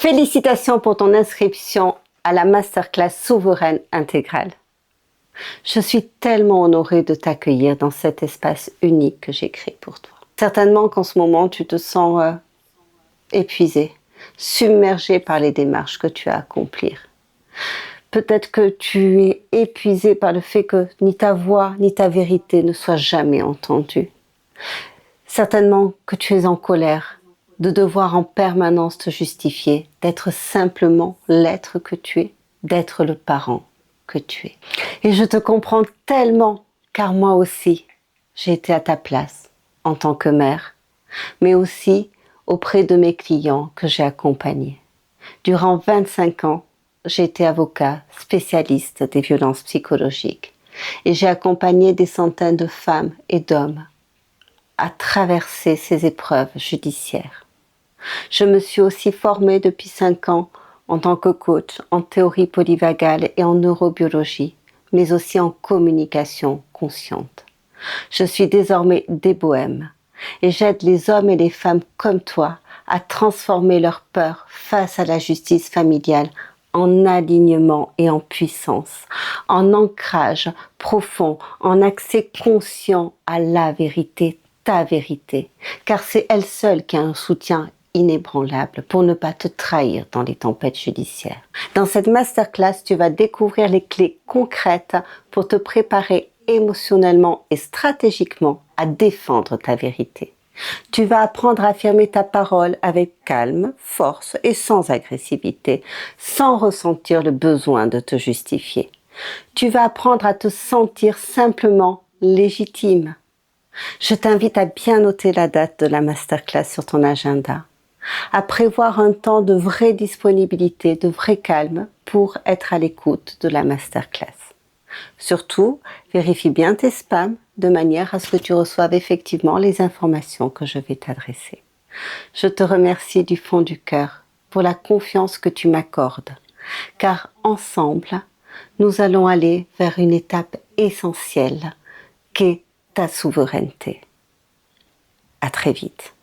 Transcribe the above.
Félicitations pour ton inscription à la Masterclass Souveraine Intégrale. Je suis tellement honorée de t'accueillir dans cet espace unique que j'ai créé pour toi. Certainement qu'en ce moment, tu te sens épuisé, submergé par les démarches que tu as à accomplir. Peut-être que tu es épuisé par le fait que ni ta voix ni ta vérité ne soient jamais entendues. Certainement que tu es en colère de devoir en permanence te justifier, d'être simplement l'être que tu es, d'être le parent que tu es. Et je te comprends tellement, car moi aussi, j'ai été à ta place en tant que mère, mais aussi auprès de mes clients que j'ai accompagnés. Durant 25 ans, j'ai été avocat spécialiste des violences psychologiques et j'ai accompagné des centaines de femmes et d'hommes à traverser ces épreuves judiciaires. Je me suis aussi formée depuis 5 ans en tant que coach en théorie polyvagale et en neurobiologie, mais aussi en communication consciente. Je suis désormais des bohèmes et j'aide les hommes et les femmes comme toi à transformer leur peur face à la justice familiale en alignement et en puissance, en ancrage profond, en accès conscient à la vérité, ta vérité, car c'est elle seule qui a un soutien inébranlable pour ne pas te trahir dans les tempêtes judiciaires. Dans cette masterclass, tu vas découvrir les clés concrètes pour te préparer émotionnellement et stratégiquement à défendre ta vérité. Tu vas apprendre à affirmer ta parole avec calme, force et sans agressivité, sans ressentir le besoin de te justifier. Tu vas apprendre à te sentir simplement légitime. Je t'invite à bien noter la date de la masterclass sur ton agenda, à prévoir un temps de vraie disponibilité, de vrai calme pour être à l'écoute de la masterclass. Surtout, vérifie bien tes spams de manière à ce que tu reçoives effectivement les informations que je vais t'adresser. Je te remercie du fond du cœur pour la confiance que tu m'accordes, car ensemble, nous allons aller vers une étape essentielle qu'est ta souveraineté. À très vite.